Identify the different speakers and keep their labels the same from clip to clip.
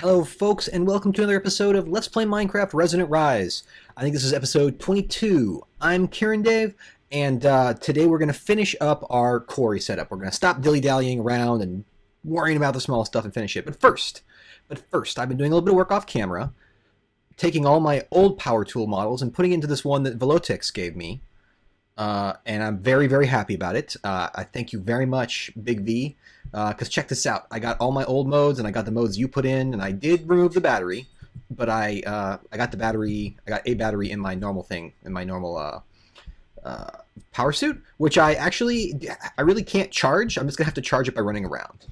Speaker 1: Hello, folks, and welcome to another episode of Let's Play Minecraft Resonant Rise. I think this is episode 22. I'm Kieran Dave, and today we're going to finish up our Quarry setup. We're going to stop dilly-dallying around and worrying about the small stuff and finish it. But first, I've been doing a little bit of work off camera, taking all my old power tool models and putting into this one that Velotix gave me. And I'm very, very happy about it. I thank you very much, Big V, because check this out. I got all my old modes, and I got the modes you put in, and I did remove the battery, but I got the battery. I got a battery in my normal thing, in my normal power suit, which I really can't charge. I'm just gonna have to charge it by running around.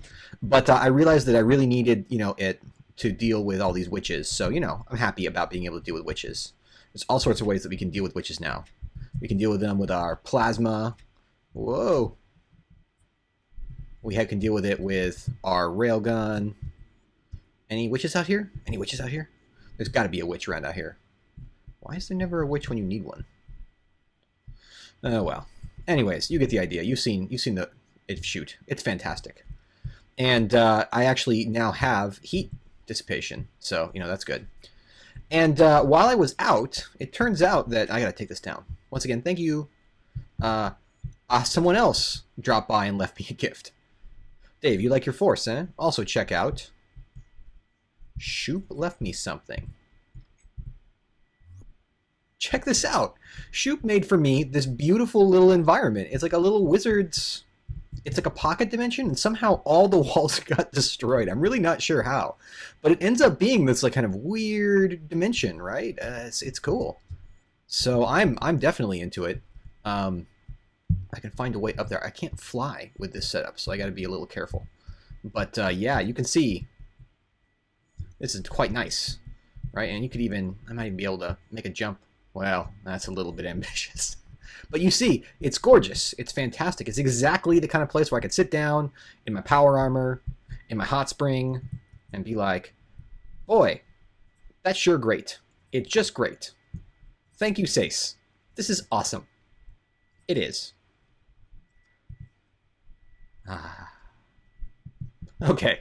Speaker 1: But I realized that I really needed, it to deal with all these witches. So, I'm happy about being able to deal with witches. There's all sorts of ways that we can deal with witches now. We can deal with them with our plasma. Whoa. We can deal with it with our railgun. Any witches out here? Any witches out here? There's got to be a witch around out here. Why is there never a witch when you need one? Oh, well. Anyways, you get the idea. You've seen it shoot. It's fantastic. And I actually now have heat dissipation. So, that's good. And while I was out, it turns out that I got to take this down. Once again, thank you. Someone else dropped by and left me a gift. Dave, you like your force, eh? Also check out. Shoop left me something. Check this out. Shoop made for me this beautiful little environment. It's like a little wizard's... It's like a pocket dimension, and somehow all the walls got destroyed. I'm really not sure how. But it ends up being this like kind of weird dimension, right? It's cool. So I'm definitely into it. I can find a way up there. I can't fly with this setup, so I got to be a little careful. But yeah, you can see this is quite nice, right? And you could I might even be able to make a jump. Well, that's a little bit ambitious. But you see, it's gorgeous. It's fantastic. It's exactly the kind of place where I could sit down in my power armor, in my hot spring, and be like, boy, that's sure great. It's just great. Thank you, Sace. This is awesome. It is. Okay.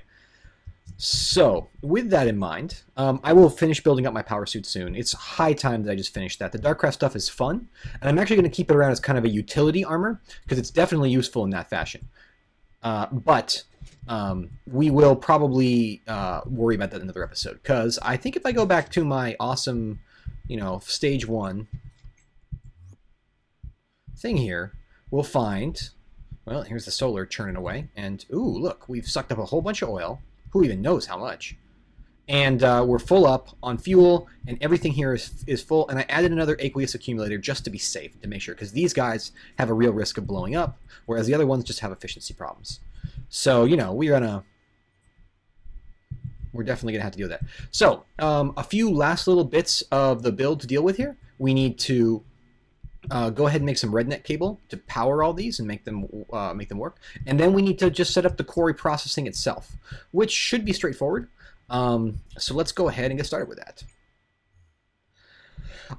Speaker 1: So, with that in mind, I will finish building up my power suit soon. It's high time that I just finished that. The Darkcraft stuff is fun, and I'm actually going to keep it around as kind of a utility armor, because it's definitely useful in that fashion. But we will probably worry about that in another episode, because I think if I go back to my awesome, stage 1 thing here, we'll find, well, here's the solar churning away, and ooh, look, we've sucked up a whole bunch of oil. Who even knows how much? And we're full up on fuel, and everything here is full. And I added another aqueous accumulator just to be safe, to make sure, because these guys have a real risk of blowing up, whereas the other ones just have efficiency problems. So, we're definitely going to have to deal with that. So, a few last little bits of the build to deal with here. We need to go ahead and make some rednet cable to power all these and make them work. And then we need to just set up the Quarry processing itself, which should be straightforward. So let's go ahead and get started with that.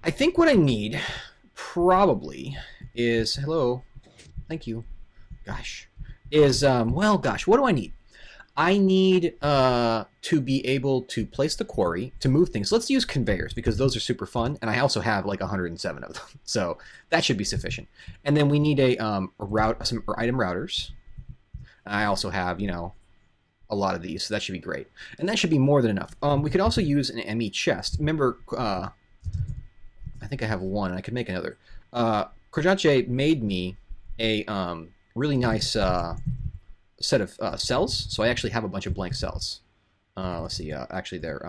Speaker 1: I think what I need probably is, hello, thank you, gosh, is, well, gosh, what do I need? I need to be able to place the quarry, to move things. Let's use conveyors, because those are super fun, and I also have like 107 of them, so that should be sufficient. And then we need some item routers. I also have, a lot of these, so that should be great. And that should be more than enough. We could also use an Emmy chest. Remember, I think I have one, and I could make another. Korjache made me a really nice... set of cells, so I actually have a bunch of blank cells. Let's see, actually they're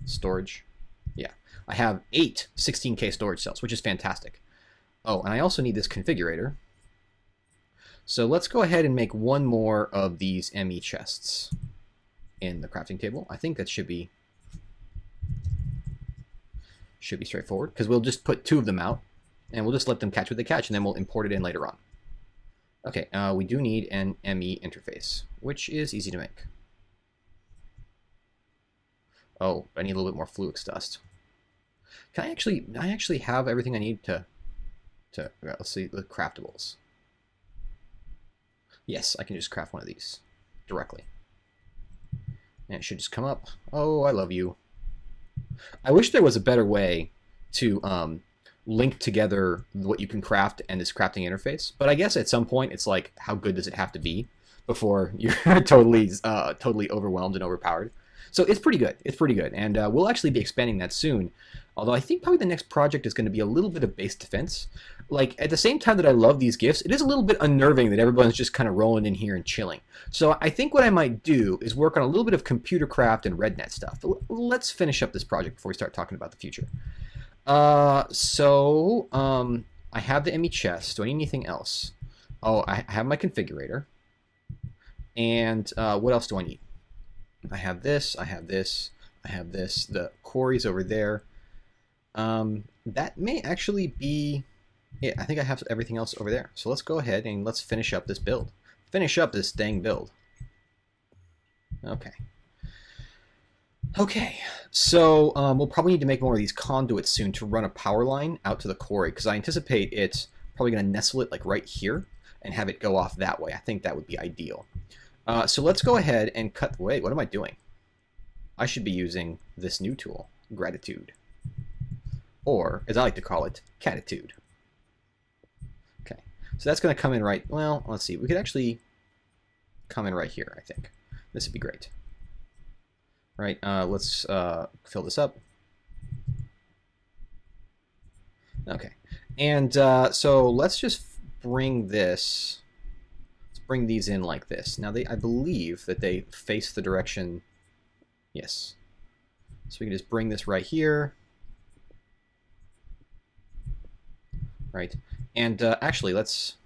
Speaker 1: storage. Yeah, I have 8 16K storage cells, which is fantastic. Oh, and I also need this configurator. So let's go ahead and make one more of these ME chests in the crafting table. I think that should be straightforward, because we'll just put 2 of them out, and we'll just let them catch what they catch, and then we'll import it in later on. Okay, we do need an Emmy interface, which is easy to make. Oh, I need a little bit more fluix dust. Can I actually have everything I need to let's see, the craftables. Yes, I can just craft one of these directly. And it should just come up. Oh, I love you. I wish there was a better way to link together what you can craft and this crafting interface. But I guess at some point it's like, how good does it have to be before you're totally overwhelmed and overpowered? So it's pretty good. It's pretty good. And we'll actually be expanding that soon. Although I think probably the next project is going to be a little bit of base defense. Like, at the same time that I love these gifts, it is a little bit unnerving that everyone's just kind of rolling in here and chilling. So I think what I might do is work on a little bit of computer craft and RedNet stuff. Let's finish up this project before we start talking about the future. I have the Emmy chest. Do I need anything else? Oh, I have my configurator. And what else do I need? I have this, I have this, I have this. The Quarry's over there. That may actually be... Yeah, I think I have everything else over there. So let's go ahead and let's finish up this build. Finish up this dang build. Okay. Okay, so we'll probably need to make more of these conduits soon to run a power line out to the quarry, because I anticipate it's probably going to nestle it like right here and have it go off that way. I think that would be ideal. So let's go ahead and cut... Wait, what am I doing? I should be using this new tool, Gratitude. Or, as I like to call it, Catitude. Okay, so that's going to come in right... Well, let's see. We could actually come in right here, I think. This would be great. Right, let's fill this up. Okay, and so let's just bring this... Let's bring these in like this. Now, I believe that they face the direction... Yes. So we can just bring this right here. Right, and actually, let's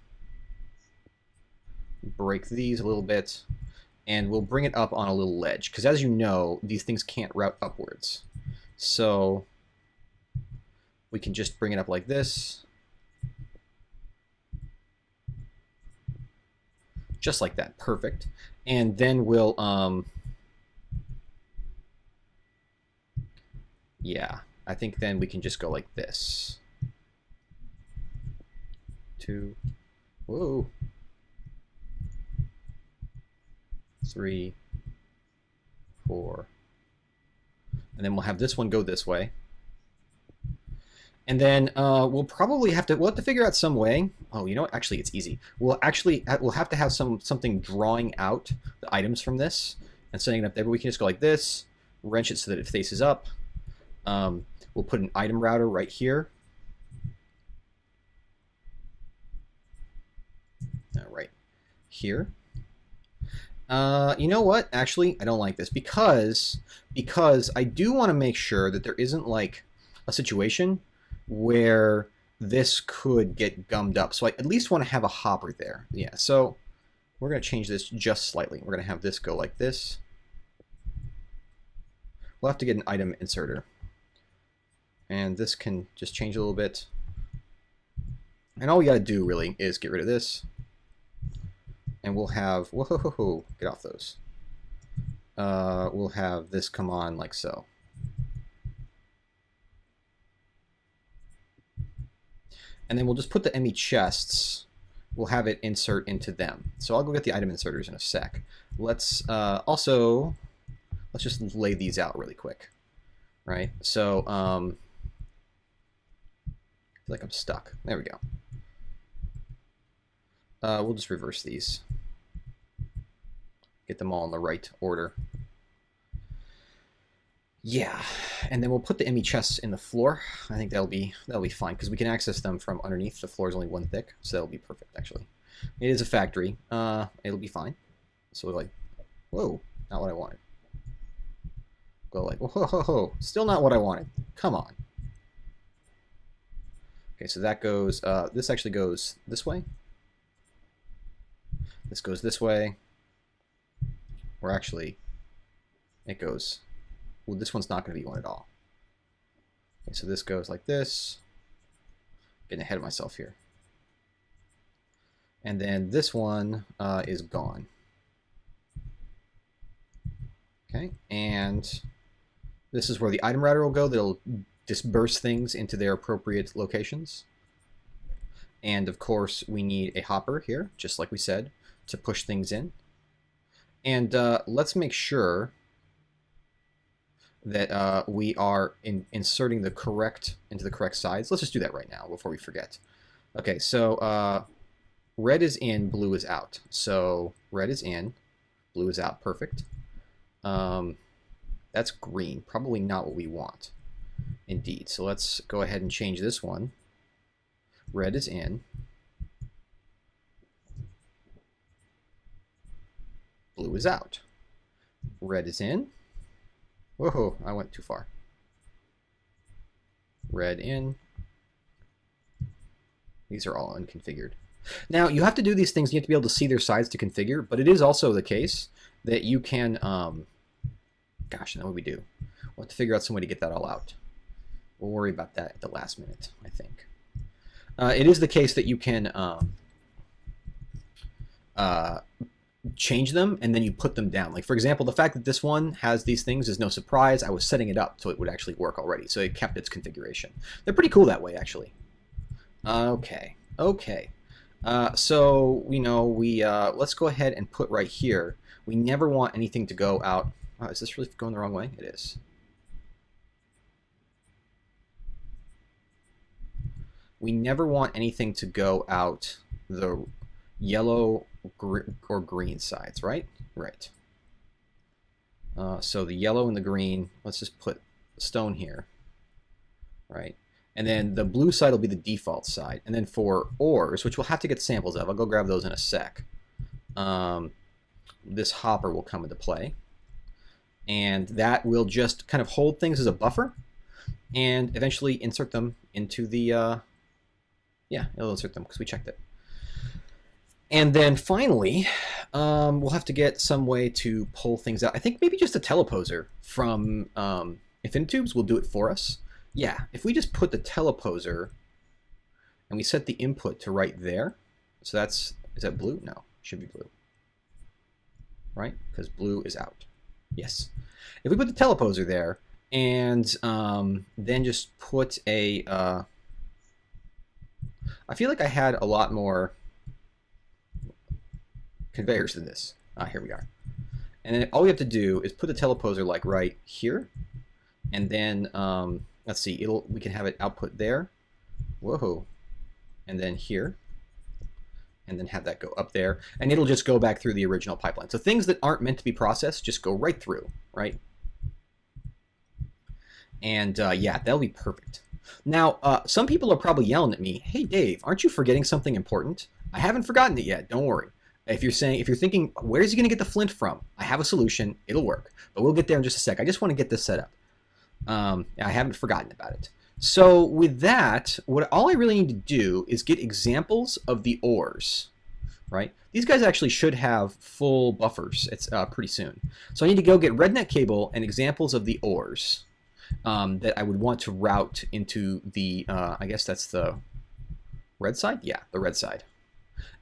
Speaker 1: break these a little bit, and we'll bring it up on a little ledge, because as you know, these things can't route upwards. So we can just bring it up like this. Just like that, perfect. And then we'll, yeah, I think then we can just go like this. 2, whoa, 3, 4, and then we'll have this one go this way, and then we'll probably have to figure out some way. Oh, you know what? Actually, it's easy. We'll have to have something drawing out the items from this and setting it up there. But we can just go like this, wrench it so that it faces up. We'll put an item router right here. Right here. You know what? Actually, I don't like this because I do want to make sure that there isn't like a situation where this could get gummed up. So I at least want to have a hopper there. Yeah, so we're going to change this just slightly. We're going to have this go like this. We'll have to get an item inserter. And this can just change a little bit. And all we got to do really is get rid of this. And we'll have, whoa, get off those. We'll have this come on like so. And then we'll just put the Emmy chests, we'll have it insert into them. So I'll go get the item inserters in a sec. Let's let's just lay these out really quick. Right, so I feel like I'm stuck. There we go. We'll just reverse these. Get them all in the right order. Yeah, and then we'll put the Emmy chests in the floor. I think that'll be fine because we can access them from underneath. The floor is only 1 thick, so that'll be perfect actually. It is a factory. It'll be fine. So we're like, whoa, not what I wanted. Go like, whoa, still not what I wanted. Come on. Okay, so that goes. This actually goes this way. This goes this way. Or actually, it goes... Well, this one's not going to be one at all. Okay, so this goes like this. Getting ahead of myself here. And then this one is gone. Okay, and this is where the item router will go. That'll disperse things into their appropriate locations. And of course, we need a hopper here, just like we said, to push things in. And let's make sure that we are inserting the correct into the correct sides. Let's just do that right now before we forget. Okay, so red is in, blue is out. So red is in, blue is out. Perfect. That's green. Probably not what we want. Indeed. So let's go ahead and change this one. Red is in. Blue is out. Red is in. Whoa, I went too far. Red in. These are all unconfigured. Now, you have to do these things. You have to be able to see their sides to configure, but it is also the case that you can, gosh, now what do we do? We'll have to figure out some way to get that all out. We'll worry about that at the last minute, I think. It is the case that you can change them and then you put them down. Like, for example, the fact that this one has these things is no surprise. I was setting it up so it would actually work already, so it kept its configuration. They're pretty cool that way, actually. Okay. So, you know, let's go ahead and put right here. We never want anything to go out. Oh, is this really going the wrong way? It is. We never want anything to go out the yellow or green sides, right? Right. So the yellow and the green, let's just put stone here, right? And then the blue side will be the default side. And then for ores, which we'll have to get samples of, I'll go grab those in a sec. This hopper will come into play. And that will just kind of hold things as a buffer and eventually insert them into the, yeah, it'll insert them because we checked it. And then finally, we'll have to get some way to pull things out. I think maybe just a teleposer from Infinitubes will do it for us. Yeah, if we just put the teleposer and we set the input to right there. So that's, is that blue? No, should be blue. Right? Because blue is out. Yes. If we put the teleposer there and then just put a, I feel like I had a lot more conveyors than this. Here we are. And then all we have to do is put the teleposer like right here. And then, let's see, we can have it output there. Whoa. And then here. And then have that go up there. And it'll just go back through the original pipeline. So things that aren't meant to be processed just go right through, right? And yeah, that'll be perfect. Now, some people are probably yelling at me, hey, Dave, aren't you forgetting something important? I haven't forgotten it yet. Don't worry. If you're thinking, where's he going to get the flint from? I have a solution. It'll work. But we'll get there in just a sec. I just want to get this set up. I haven't forgotten about it. So with that, all I really need to do is get examples of the ores, right? These guys actually should have full buffers. It's pretty soon. So I need to go get RedNet cable and examples of the ores that I would want to route into the, I guess that's the red side? Yeah, the red side.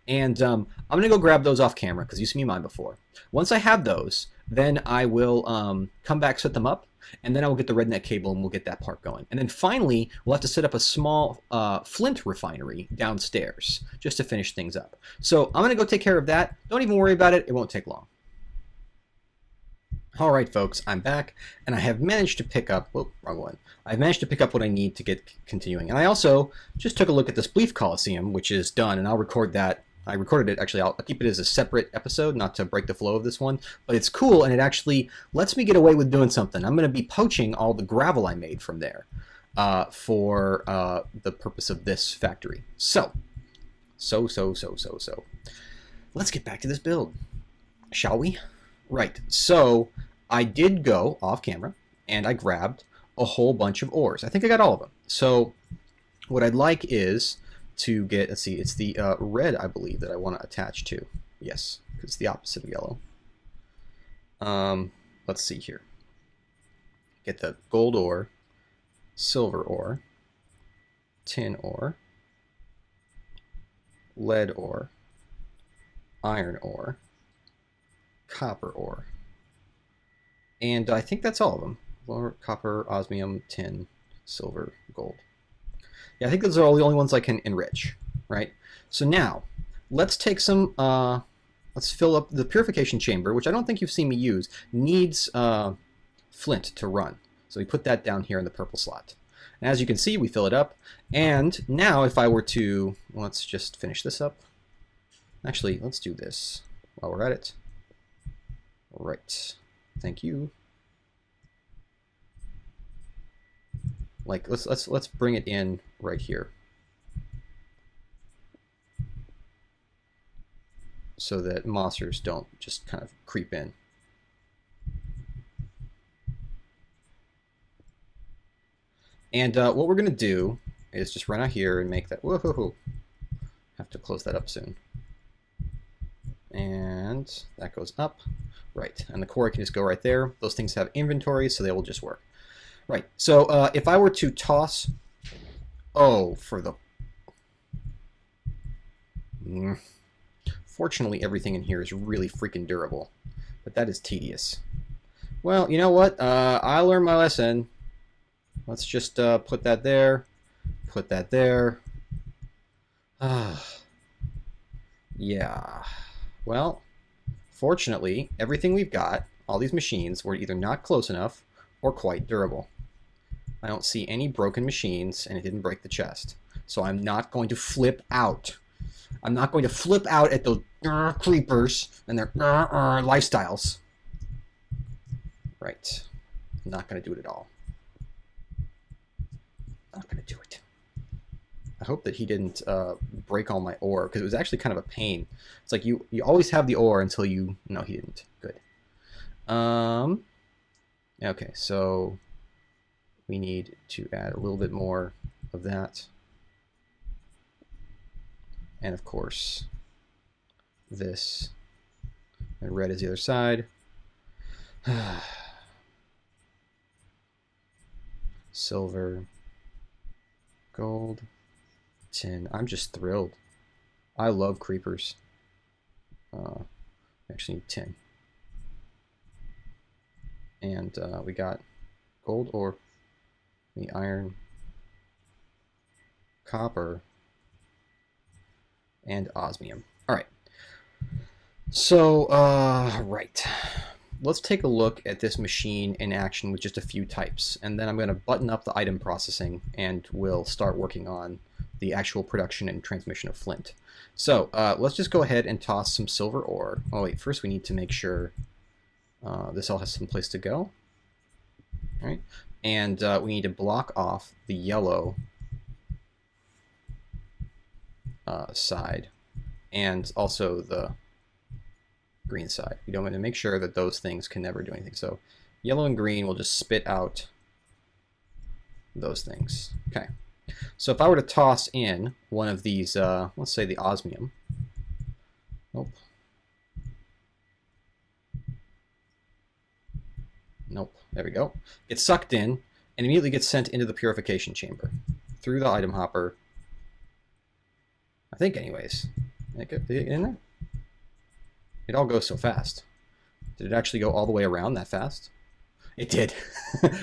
Speaker 1: And I'm going to go grab those off camera because you've seen me mine before. Once I have those, then I will come back, set them up, and then I will get the RedNet cable and we'll get that part going. And then finally, we'll have to set up a small flint refinery downstairs just to finish things up. So I'm going to go take care of that. Don't even worry about it. It won't take long. All right, folks, I'm back, and I have managed to pick up, whoop, wrong one. I've managed to pick up what I need to get continuing. And I also just took a look at this Belief Coliseum, which is done, and I'll record that. I recorded it, actually, I'll keep it as a separate episode, not to break the flow of this one, but it's cool, and it actually lets me get away with doing something. I'm going to be poaching all the gravel I made from there for the purpose of this factory. So. Let's get back to this build, shall we? Right, so I did go off camera and I grabbed a whole bunch of ores. I think I got all of them. So what I'd like is to get, let's see, it's the red, I believe, that I want to attach to. Yes, because it's the opposite of yellow. Let's see here. Get the gold ore, silver ore, tin ore, lead ore, iron ore, copper ore, and I think that's all of them. Copper, osmium, tin, silver, gold. Yeah, I think those are all the only ones I can enrich, right? So now, let's take some, let's fill up the purification chamber, which I don't think you've seen me use, needs flint to run. So we put that down here in the purple slot. And as you can see, we fill it up. And now if I were to, let's just finish this up. Actually, let's do this while we're at it. All right. Thank you. Like let's bring it in right here, so that monsters don't just kind of creep in. And what we're going to do is just run out here and make that, whoa, have to close that up soon. And that goes up, right. And the Quarry can just go right there. Those things have inventory, so they will just work. Right, so if I were to toss, fortunately everything in here is really freaking durable, but that is tedious. Well, you know what, I learned my lesson. Let's just put that there, put that there. Yeah, well, fortunately everything we've got, all these machines, were either not close enough or quite durable. I don't see any broken machines, and it didn't break the chest. So I'm not going to flip out. I'm not going to flip out at those creepers and their lifestyles. Right. I'm not going to do it at all. Not going to do it. I hope that he didn't break all my ore, because it was actually kind of a pain. It's like you always have the ore until you... No, he didn't. Good. Okay, so we need to add a little bit more of that. And of course, this. And red is the other side. Silver, gold, tin. I'm just thrilled. I love creepers. Actually need tin. And we got gold ore, the iron, copper, and osmium. All right. So, right. Let's take a look at this machine in action with just a few types, and then I'm going to button up the item processing, and we'll start working on the actual production and transmission of flint. So, let's just go ahead and toss some silver ore. Oh wait, first we need to make sure this all has some place to go. All right, and we need to block off the yellow side and also the green side. We don't want to make sure that those things can never do anything. So yellow and green will just spit out those things. Okay, so if I were to toss in one of these, let's say the osmium. Nope. Nope. There we go. It's sucked in and immediately gets sent into the purification chamber through the item hopper. I think, anyways. Did it get in there? It all goes so fast. Did it actually go all the way around that fast? It did.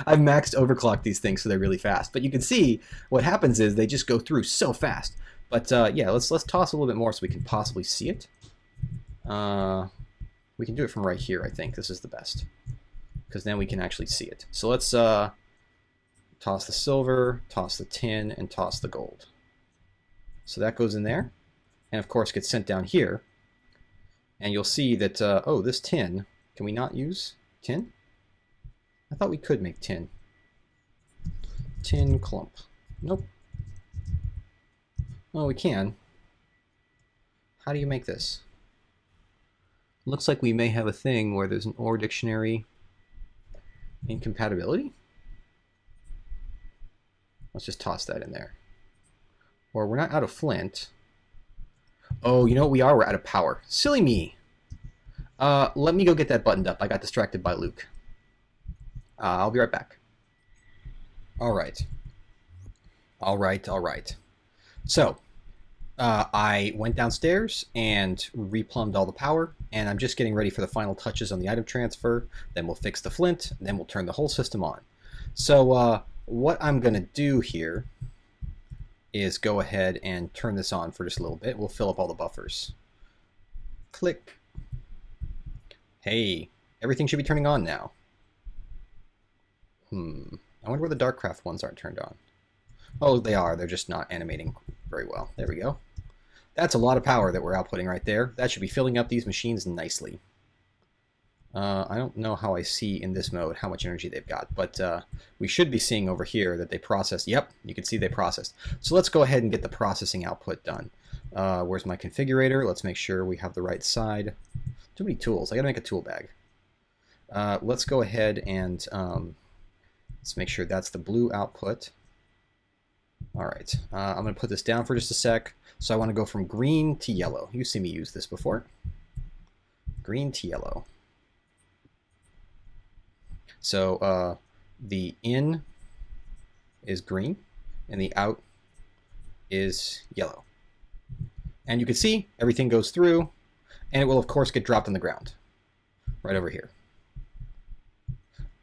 Speaker 1: I've maxed overclocked these things so they're really fast. But you can see what happens is they just go through so fast. But yeah, let's toss a little bit more so we can possibly see it. We can do it from right here, I think. This is the best, because then we can actually see it. So let's toss the silver, toss the tin, and toss the gold. So that goes in there, and of course gets sent down here. And you'll see that, oh, this tin, can we not use tin? I thought we could make tin. Tin clump. Nope. Oh, we can. How do you make this? Looks like we may have a thing where there's an ore dictionary incompatibility. Let's just toss that in there. Or we're not out of flint. Oh, you know what we are? We're out of power. Silly me. Let me go get that buttoned up. I got distracted by Luke. I'll be right back. All right. All right, all right. So, I went downstairs and replumbed all the power, and I'm just getting ready for the final touches on the item transfer. Then we'll fix the flint, and then we'll turn the whole system on. So, what I'm going to do here is go ahead and turn this on for just a little bit. We'll fill up all the buffers. Click. Hey, everything should be turning on now. I wonder where the Darkcraft ones aren't turned on. Oh, they are. They're just not animating very well. There we go. That's a lot of power that we're outputting right there. That should be filling up these machines nicely. I don't know how I see in this mode how much energy they've got, but we should be seeing over here that they processed. Yep, you can see they processed. So let's go ahead and get the processing output done. Where's my configurator? Let's make sure we have the right side. Too many tools. I gotta make a tool bag. Let's go ahead and let's make sure that's the blue output. All right, I'm gonna put this down for just a sec. So I want to go from green to yellow. You've seen me use this before. Green to yellow. So the in is green and the out is yellow. And you can see everything goes through, and it will of course get dropped on the ground right over here.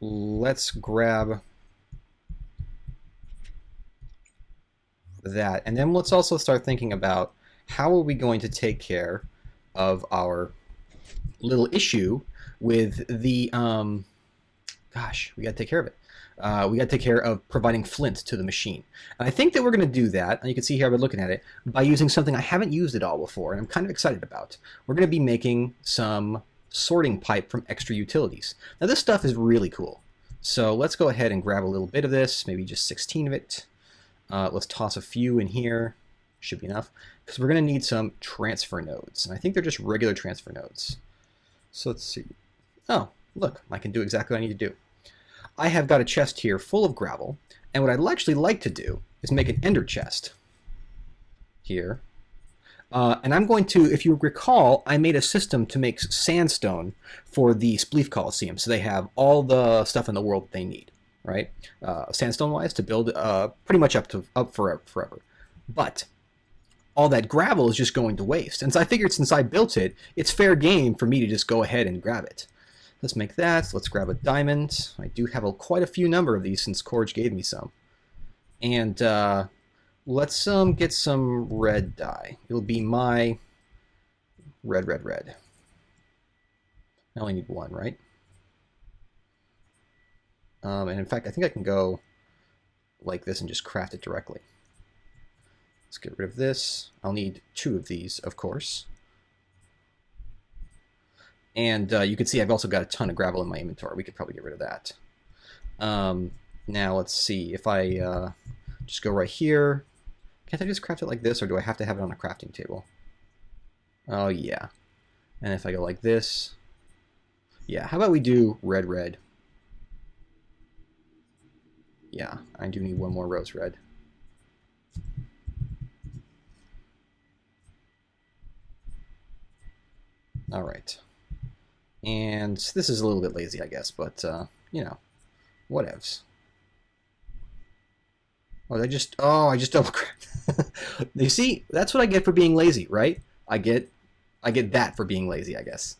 Speaker 1: Let's grab that, and then let's also start thinking about how are we going to take care of our little issue with the gosh, we got to take care of it. We got to take care of providing flint to the machine. And I think that we're going to do that, and you can see here I've been looking at it, by using something I haven't used at all before, and I'm kind of excited about. We're going to be making some sorting pipe from extra utilities. Now this stuff is really cool. So let's go ahead and grab a little bit of this, maybe just 16 of it. Let's toss a few in here. Should be enough, because we're going to need some transfer nodes. And I think they're just regular transfer nodes. So let's see. Oh, look, I can do exactly what I need to do. I have got a chest here full of gravel, and what I'd actually like to do is make an ender chest here. And I'm going to, if you recall, I made a system to make sandstone for the Spleef Coliseum, so they have all the stuff in the world that they need, right? Sandstone-wise, to build pretty much up forever. But all that gravel is just going to waste, and so I figured since I built it, it's fair game for me to just go ahead and grab it. Let's make that. Let's grab a diamond. I do have quite a few number of these since Corge gave me some. And let's get some red dye. It'll be my red. I only need one, right? And in fact, I think I can go like this and just craft it directly. Let's get rid of this. I'll need 2 of these, of course. And you can see I've also got a ton of gravel in my inventory. We could probably get rid of that. Now let's see. If I just go right here, can't I just craft it like this, or do I have to have it on a crafting table? Oh, yeah. And if I go like this, yeah, how about we do red? Yeah, I do need one more rose red. All right. And this is a little bit lazy, I guess, but, you know, whatevs. Oh, I just double cracked. You see, that's what I get for being lazy, right? I get that for being lazy, I guess.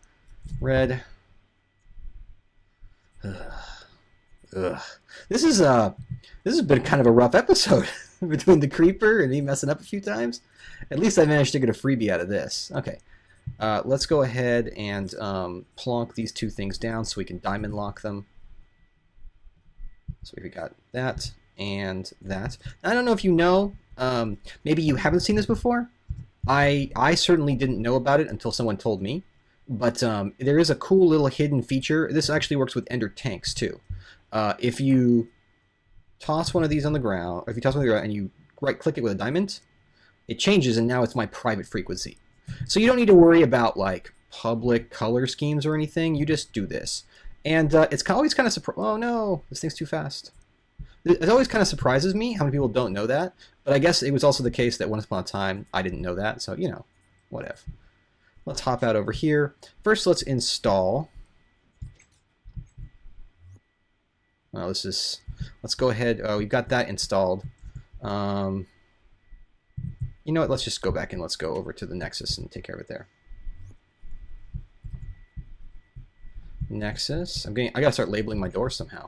Speaker 1: Red. Ugh. This has been kind of a rough episode between the creeper and me messing up a few times. At least I managed to get a freebie out of this. Okay. Let's go ahead and plonk these 2 things down so we can diamond lock them. So we've got that and that. Now, I don't know if you know, maybe you haven't seen this before. I certainly didn't know about it until someone told me. But there is a cool little hidden feature. This actually works with ender tanks too. If you toss one of these on the ground, or if you toss one on the ground and you right-click it with a diamond, it changes, and now it's my private frequency. So you don't need to worry about like public color schemes or anything. You just do this, and it's always kind of oh no, this thing's too fast. It always kind of surprises me how many people don't know that. But I guess it was also the case that once upon a time I didn't know that. So you know, whatever. Let's hop out over here. First, let's install. Well, let's go ahead. Oh, we've got that installed. You know what? Let's just go back and let's go over to the Nexus and take care of it there. Nexus. I gotta start labeling my doors somehow.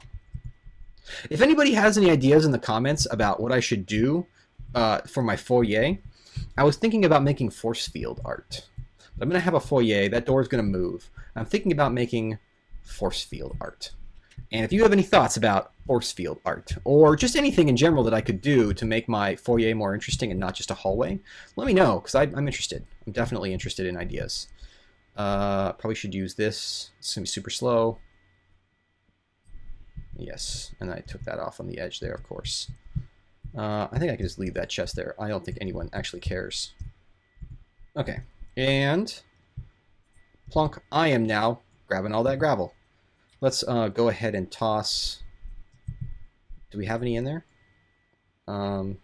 Speaker 1: If anybody has any ideas in the comments about what I should do for my foyer, I was thinking about making force field art. I'm gonna have a foyer. That door is gonna move. I'm thinking about making force field art. And if you have any thoughts about force field art, or just anything in general that I could do to make my foyer more interesting and not just a hallway, let me know, because I'm interested. I'm definitely interested in ideas. Probably should use this. It's going to be super slow. Yes, and I took that off on the edge there, of course. I think I can just leave that chest there. I don't think anyone actually cares. Okay, and plunk, I am now grabbing all that gravel. Let's go ahead and toss. Do we have any in there? I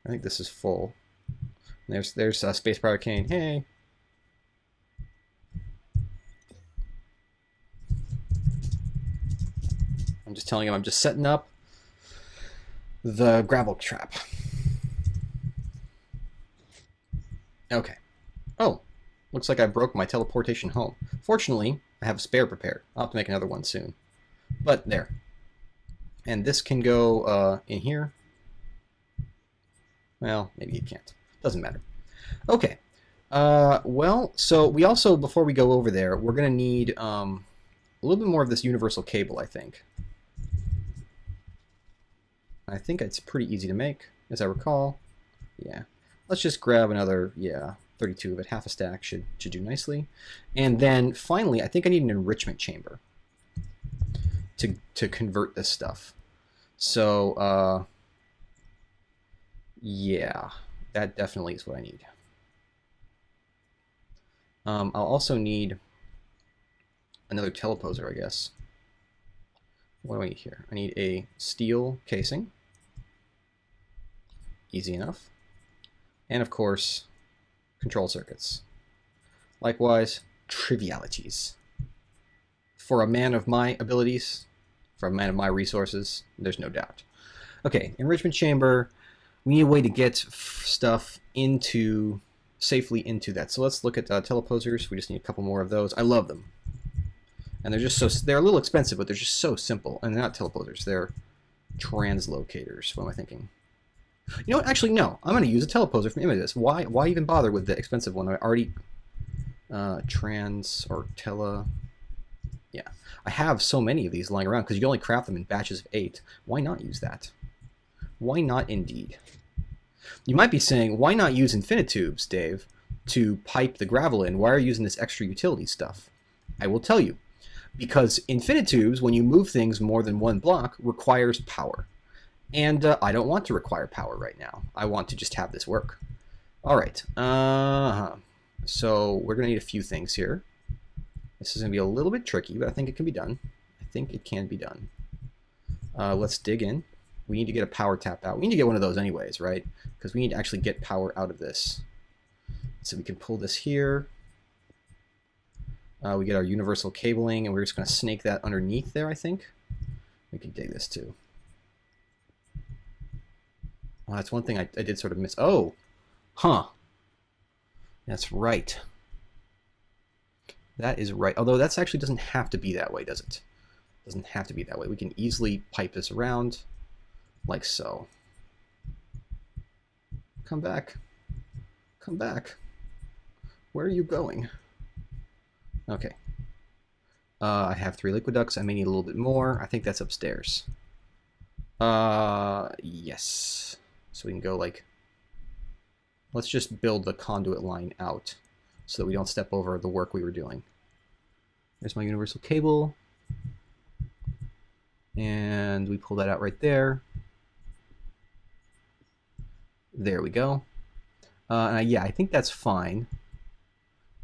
Speaker 1: think this is full. There's Space Pirate Cane. Hey. I'm just telling him I'm just setting up the gravel trap. Okay. Oh, looks like I broke my teleportation home. Fortunately, I have a spare prepared. I'll have to make another one soon. But there. And this can go in here. Well, maybe it can't. Doesn't matter. Okay. Well, so we also, before we go over there, we're going to need a little bit more of this universal cable, I think. I think it's pretty easy to make, as I recall. Yeah. Let's just grab another, 32 of it. Half a stack should do nicely. And then finally, I think I need an enrichment chamber to convert this stuff. So, yeah, that definitely is what I need. I'll also need another teleposer, I guess. What do I need here? I need a steel casing. Easy enough. And of course, control circuits. Likewise, trivialities. For a man of my abilities, for a man of my resources, there's no doubt. Okay, enrichment chamber. We need a way to get stuff safely into that. So let's look at teleposers. We just need a couple more of those. I love them. And they're just they're a little expensive, but they're just so simple. And they're not teleposers, they're translocators. What am I thinking? You know what? Actually, no. I'm going to use a teleposer from Images. Why even bother with the expensive one? I already yeah. I have so many of these lying around because you can only craft them in batches of 8. Why not use that? Why not indeed? You might be saying, why not use infinitubes, Dave, to pipe the gravel in? Why are you using this extra utility stuff? I will tell you. Because infinitubes, when you move things more than one block, requires power. And I don't want to require power right now. I want to just have this work. All right. So we're going to need a few things here. This is going to be a little bit tricky, but I think it can be done. I think it can be done. Let's dig in. We need to get a power tap out. We need to get one of those anyways, right? Because we need to actually get power out of this. So we can pull this here. We get our universal cabling, and we're just going to snake that underneath there, I think. We can dig this too. Oh, that's one thing I did sort of miss. Oh, huh. That's right. That is right. Although that actually doesn't have to be that way, does it? Doesn't have to be that way. We can easily pipe this around like so. Come back. Come back. Where are you going? Okay. I have 3 liquid ducts. I may need a little bit more. I think that's upstairs. Yes. So we can go like... Let's just build the conduit line out so that we don't step over the work we were doing. There's my universal cable. And we pull that out right there. There we go. Yeah, I think that's fine.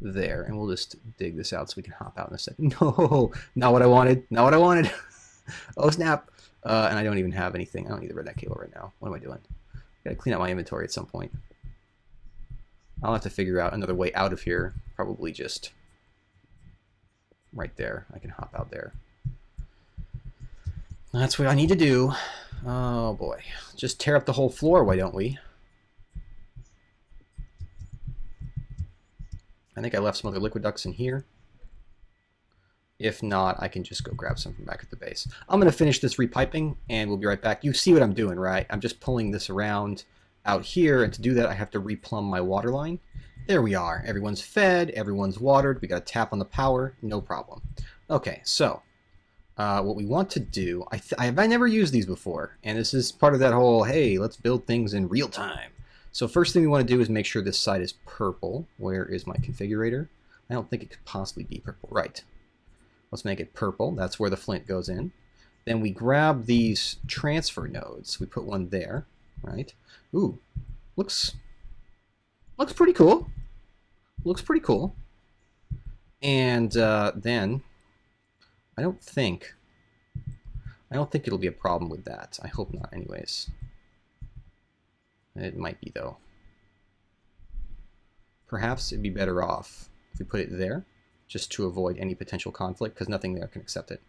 Speaker 1: There, and we'll just dig this out so we can hop out in a second. No, not what I wanted. Not what I wanted. Oh, snap. And I don't even have anything. I don't need the redneck cable right now. What am I doing? Gotta clean out my inventory at some point. I'll have to figure out another way out of here. Probably just right there. I can hop out there. That's what I need to do. Oh, boy. Just tear up the whole floor, why don't we? I think I left some other liquid ducts in here. If not, I can just go grab some from back at the base. I'm going to finish this repiping, and we'll be right back. You see what I'm doing, right? I'm just pulling this around out here, and to do that, I have to replumb my water line. There we are. Everyone's fed. Everyone's watered. We got a tap on the power. No problem. Okay, so what we want to do, I never used these before, and this is part of that whole, hey, let's build things in real time. So first thing we want to do is make sure this side is purple. Where is my configurator? I don't think it could possibly be purple. Right. Let's make it purple. That's where the flint goes in. Then we grab these transfer nodes. We put one there, right? Ooh, looks pretty cool. Looks pretty cool. And then I don't think it'll be a problem with that. I hope not, anyways. It might be, though. Perhaps it'd be better off if we put it there, just to avoid any potential conflict, because nothing there can accept it.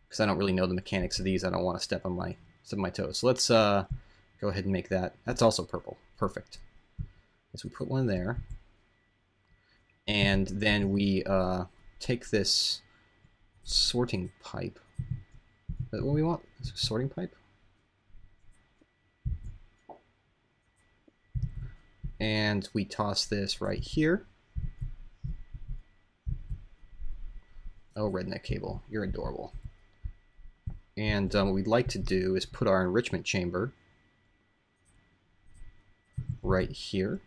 Speaker 1: Because I don't really know the mechanics of these. I don't want to step on my toes. So let's go ahead and make that. That's also purple. Perfect. So we put one there. And then we take this sorting pipe. Is that what we want? Sorting pipe? And we toss this right here. Oh, redneck cable, you're adorable. And what we'd like to do is put our enrichment chamber right here,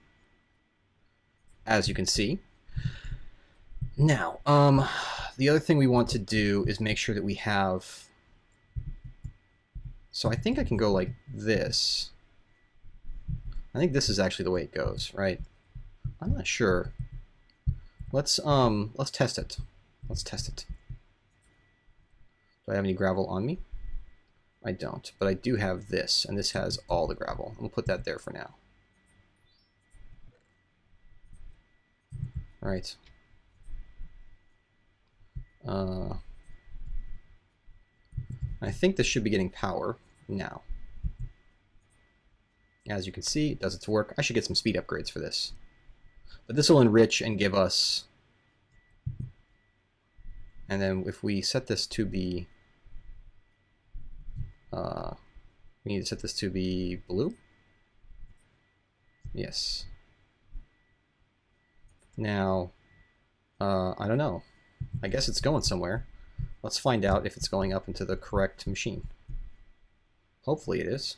Speaker 1: as you can see. Now, the other thing we want to do is make sure that we have... So I think I can go like this. I think this is actually the way it goes, right? I'm not sure. Let's test it. Let's test it. Do I have any gravel on me? I don't, but I do have this, and this has all the gravel. We'll put that there for now. All right. I think this should be getting power now. As you can see, it does its work. I should get some speed upgrades for this. But this will enrich and give us... And then if we set this to be... we need to set this to be blue? Yes. Now, I don't know. I guess it's going somewhere. Let's find out if it's going up into the correct machine. Hopefully it is.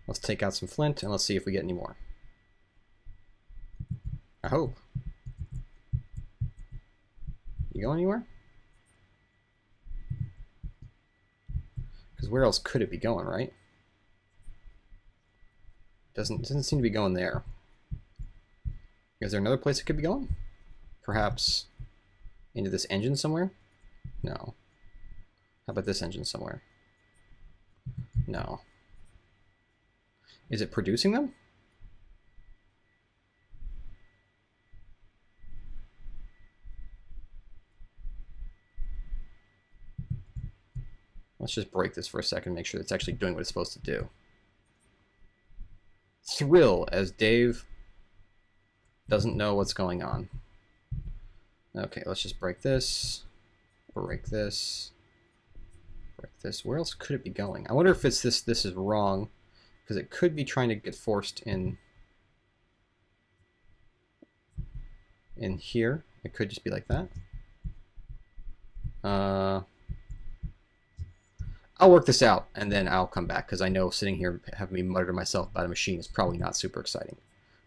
Speaker 1: Let's take out some flint and let's see if we get any more. I hope. You go anywhere? Because where else could it be going, right? Doesn't seem to be going there. Is there another place it could be going? Perhaps into this engine somewhere? No. How about this engine somewhere? No. Is it producing them? Let's just break this for a second, make sure it's actually doing what it's supposed to do. Thrill as Dave doesn't know what's going on. Okay, let's just break this, break this, break this. Where else could it be going? I wonder if it's this is wrong, because it could be trying to get forced in here. It could just be like that. I'll work this out and then I'll come back, because I know sitting here having me mutter to myself about a machine is probably not super exciting.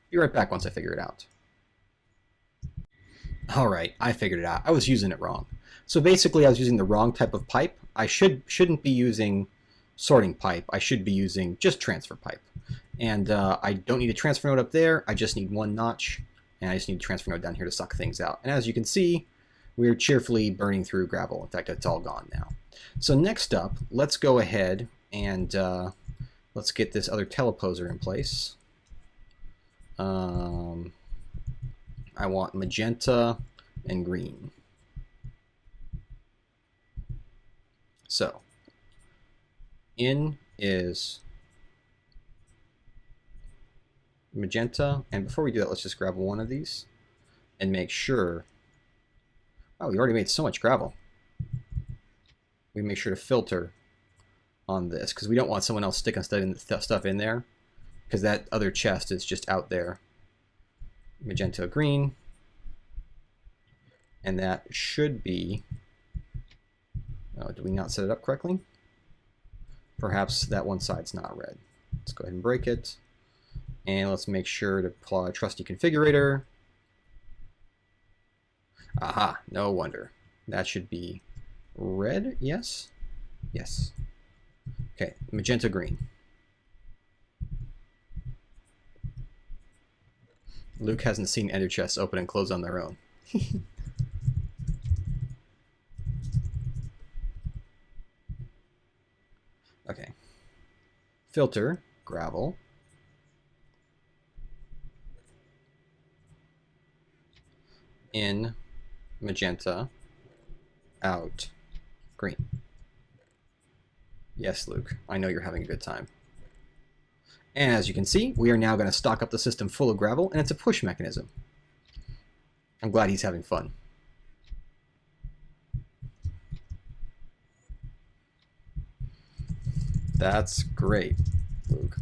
Speaker 1: Be right back once I figure it out. All right, I figured it out. I was using it wrong. So basically I was using the wrong type of pipe. I shouldn't be using sorting pipe. I should be using just transfer pipe. And I don't need a transfer node up there. I just need one notch, and I just need a transfer node down here to suck things out. And as you can see, we're cheerfully burning through gravel. In fact, it's all gone now. So next up, let's go ahead and let's get this other teleposer in place. I want magenta and green. So in is magenta, and before we do that, let's just grab one of these and make sure. Oh, we already made so much gravel. We make sure to filter on this, because we don't want someone else sticking stuff in there, because that other chest is just out there. Magenta green, and that should be Oh, did we not set it up correctly? Perhaps that one side's not red. Let's go ahead and break it. And let's make sure to apply a trusty configurator. Aha, no wonder. That should be red, yes? Yes. Okay, magenta green. Luke hasn't seen ender chests open and close on their own. Okay. Filter, gravel. In, magenta, out, green. Yes, Luke, I know you're having a good time. And as you can see, we are now going to stock up the system full of gravel, and it's a push mechanism. I'm glad he's having fun. That's great, Luke.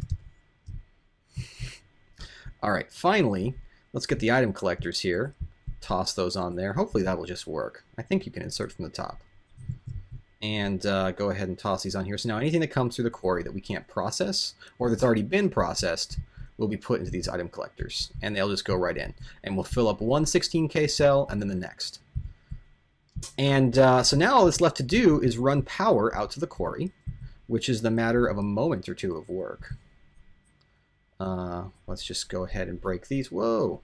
Speaker 1: All right, finally, let's get the item collectors here. Toss those on there. Hopefully that will just work. I think you can insert from the top. And go ahead and toss these on here. So now anything that comes through the quarry that we can't process, or that's already been processed, will be put into these item collectors. And they'll just go right in. And we'll fill up one 16K cell, and then the next. And so now all that's left to do is run power out to the quarry, which is the matter of a moment or two of work. Let's just go ahead and break these. Whoa!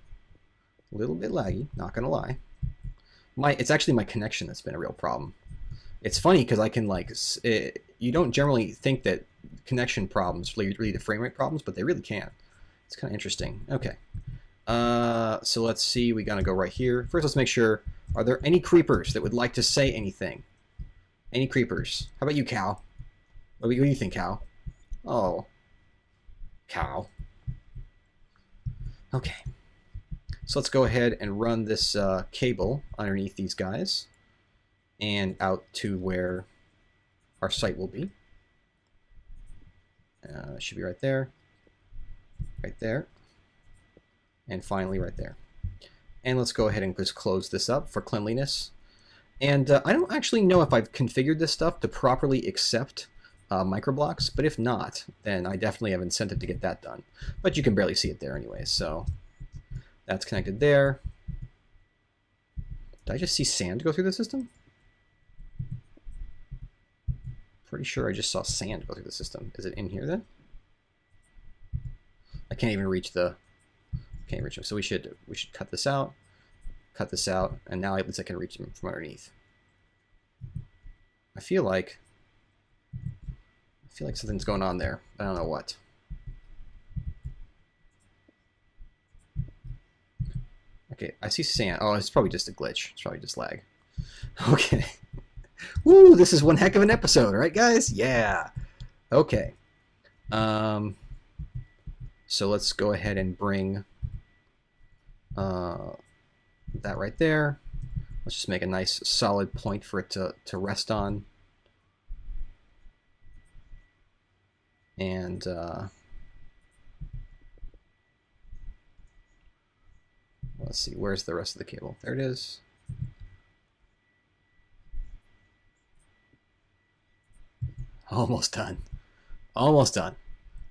Speaker 1: A little bit laggy, not gonna lie. It's actually my connection that's been a real problem. It's funny because I can you don't generally think that connection problems lead to frame rate problems, but they really can. It's kind of interesting. Okay. So let's see. We gotta go right here. First, let's make sure. Are there any creepers that would like to say anything? Any creepers? How about you, Cow? What do you think, Cow? Oh, Cow. Okay. So let's go ahead and run this cable underneath these guys and out to where our site will be. It should be right there, and finally right there. And let's go ahead and just close this up for cleanliness. And I don't actually know if I've configured this stuff to properly accept microblocks, but if not, then I definitely have incentive to get that done. But you can barely see it there anyway, so that's connected there. Did I just see sand go through the system? Pretty sure I just saw sand go through the system. Is it in here then? I can't even reach the. Can't reach them. So we should cut this out, and now at least I can reach them from underneath. I feel like something's going on there. I don't know what. Okay, I see sand. Oh, it's probably just a glitch. It's probably just lag. Okay. Woo, this is one heck of an episode, right, guys? Yeah. Okay. So let's go ahead and bring that right there. Let's just make a nice solid point for it to rest on. And let's see, where's the rest of the cable? There it is. Almost done. Almost done.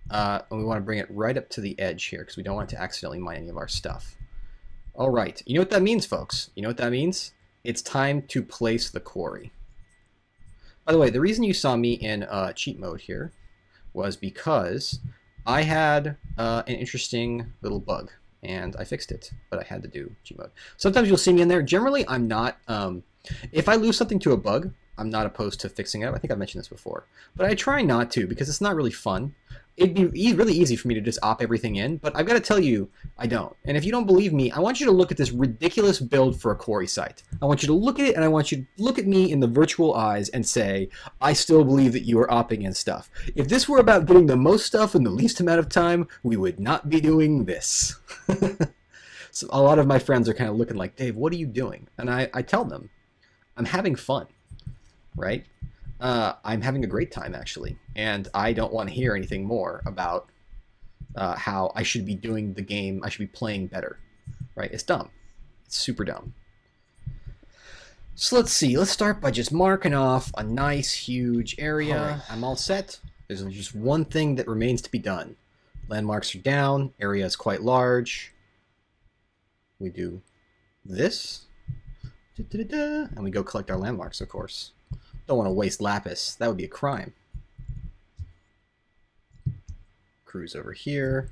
Speaker 1: And we want to bring it right up to the edge here because we don't want it to accidentally mine any of our stuff. All right. You know what that means, folks? You know what that means? It's time to place the quarry. By the way, the reason you saw me in cheat mode here was because I had an interesting little bug, and I fixed it, but I had to do cheat mode. Sometimes you'll see me in there. Generally, I'm not. If I lose something to a bug, I'm not opposed to fixing it. I think I've mentioned this before. But I try not to because it's not really fun. It'd be really easy for me to just op everything in, but I've got to tell you, I don't. And if you don't believe me, I want you to look at this ridiculous build for a quarry site. I want you to look at it, and I want you to look at me in the virtual eyes and say, I still believe that you are opping in stuff. If this were about getting the most stuff in the least amount of time, we would not be doing this. So a lot of my friends are kind of looking like, Dave, what are you doing? And I tell them, I'm having fun, right? I'm having a great time, actually, and I don't want to hear anything more about how I should be doing the game. I should be playing better, right? It's dumb. It's super dumb. So let's see. Let's start by just marking off a nice, huge area.
Speaker 2: All right.
Speaker 1: I'm all set. There's just one thing that remains to be done. Landmarks are down. Area is quite large. We do this. And we go collect our landmarks, of course. Don't want to waste lapis. That would be a crime. Cruise over here.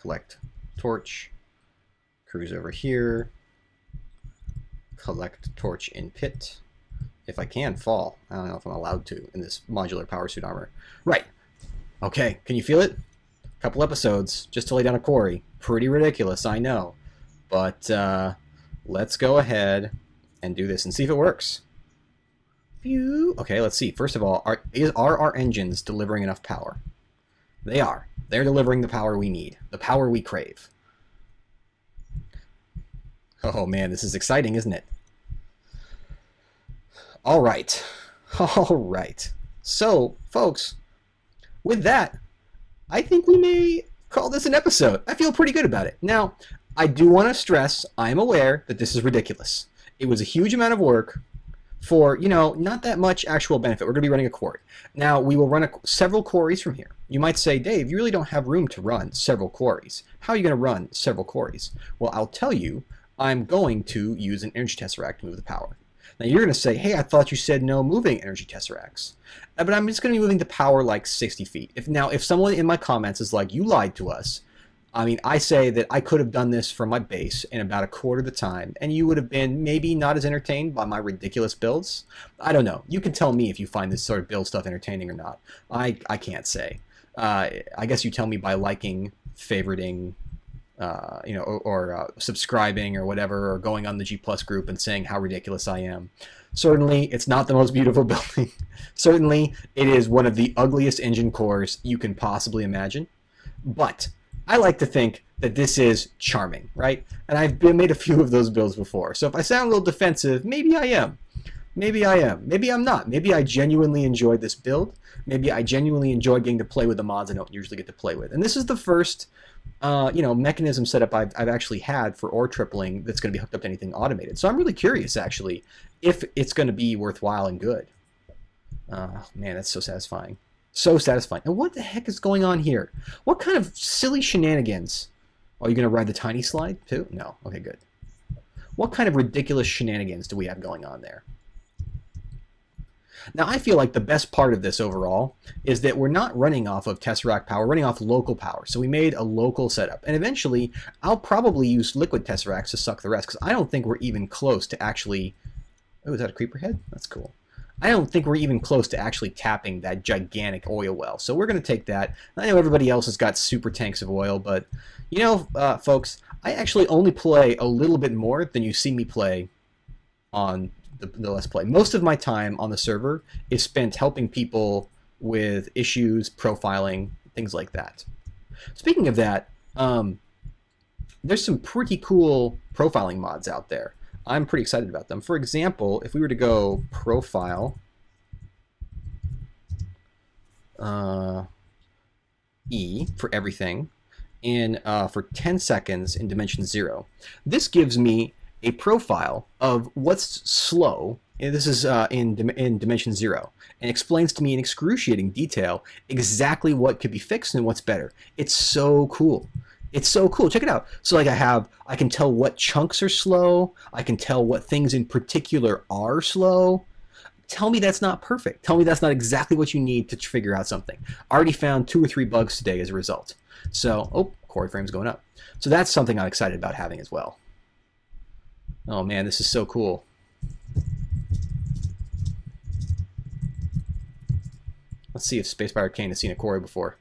Speaker 1: Collect torch. Cruise over here. Collect torch in pit. If I can fall. I don't know if I'm allowed to in this modular power suit armor. Right. Okay. Can you feel it? A couple episodes just to lay down a quarry. Pretty ridiculous, I know. But let's go ahead and do this and see if it works. Okay, let's see. First of all, are our engines delivering enough power? They are. They're delivering the power we need. The power we crave. Oh man, this is exciting, isn't it? All right. All right. So, folks, with that, I think we may call this an episode. I feel pretty good about it. Now, I do want to stress, I'm aware that this is ridiculous. It was a huge amount of work for, not that much actual benefit. We're going to be running a quarry. Now, we will run several quarries from here. You might say, Dave, you really don't have room to run several quarries. How are you going to run several quarries? Well, I'll tell you, I'm going to use an energy tesseract to move the power. Now, you're going to say, hey, I thought you said no moving energy tesseracts. But I'm just going to be moving the power like 60 feet. If someone in my comments is like, you lied to us, I mean, I say that I could have done this from my base in about a quarter of the time, and you would have been maybe not as entertained by my ridiculous builds. I don't know. You can tell me if you find this sort of build stuff entertaining or not. I can't say. I guess you tell me by liking, favoriting, or subscribing or whatever, or going on the G Plus group and saying how ridiculous I am. Certainly, it's not the most beautiful building. Certainly, it is one of the ugliest engine cores you can possibly imagine. But I like to think that this is charming, right? And I've made a few of those builds before. So if I sound a little defensive, maybe I am. Maybe I am. Maybe I'm not. Maybe I genuinely enjoyed this build. Maybe I genuinely enjoyed getting to play with the mods I don't usually get to play with. And this is the first mechanism setup I've actually had for ore tripling that's going to be hooked up to anything automated. So I'm really curious, actually, if it's going to be worthwhile and good. Man, that's so satisfying. So satisfying. And what the heck is going on here? What kind of silly shenanigans? Are you going to ride the tiny slide too? No. Okay, good. What kind of ridiculous shenanigans do we have going on there? Now, I feel like the best part of this overall is that we're not running off of Tesseract power, we're running off local power. So we made a local setup. And eventually, I'll probably use liquid Tesseracts to suck the rest, because I don't think we're even close to actually... Oh, is that a creeper head? That's cool. I don't think we're even close to actually tapping that gigantic oil well. So we're going to take that. I know everybody else has got super tanks of oil, but, folks, I actually only play a little bit more than you see me play on the Let's Play. Most of my time on the server is spent helping people with issues, profiling, things like that. Speaking of that, there's some pretty cool profiling mods out there. I'm pretty excited about them. For example, if we were to go profile E for everything for 10 seconds in dimension 0, this gives me a profile of what's slow. And this is in dimension 0, and explains to me in excruciating detail exactly what could be fixed and what's better. It's so cool. It's so cool. Check it out. So like I can tell what chunks are slow. I can tell what things in particular are slow. Tell me that's not perfect. Tell me that's not exactly what you need to figure out something. I already found 2 or 3 bugs today as a result. So, quarry frame's going up. So that's something I'm excited about having as well. Oh man, this is so cool. Let's see if Space by Arcane has seen a quarry before.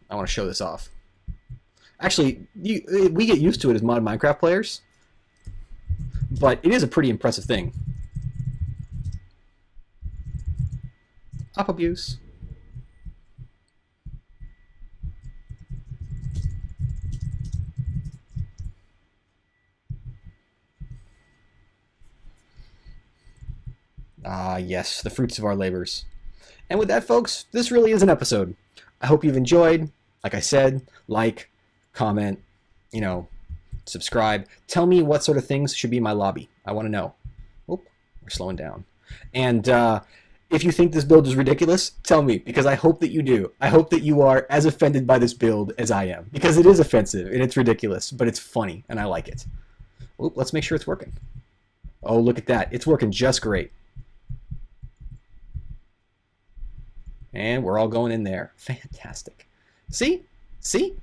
Speaker 1: I want to show this off. Actually, we get used to it as mod Minecraft players, but it is a pretty impressive thing. Up abuse. Ah, yes, the fruits of our labors. And with that, folks, this really is an episode. I hope you've enjoyed. Like I said, like, comment, subscribe. Tell me what sort of things should be in my lobby. I want to know. Oop, we're slowing down. And if you think this build is ridiculous, tell me, because I hope that you do. I hope that you are as offended by this build as I am, because it is offensive and it's ridiculous, but it's funny and I like it. Oop, let's make sure it's working. Oh, look at that. It's working just great. And we're all going in there. Fantastic. See? See?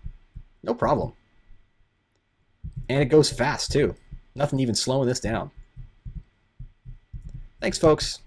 Speaker 1: No problem. And it goes fast, too. Nothing even slowing this down. Thanks, folks.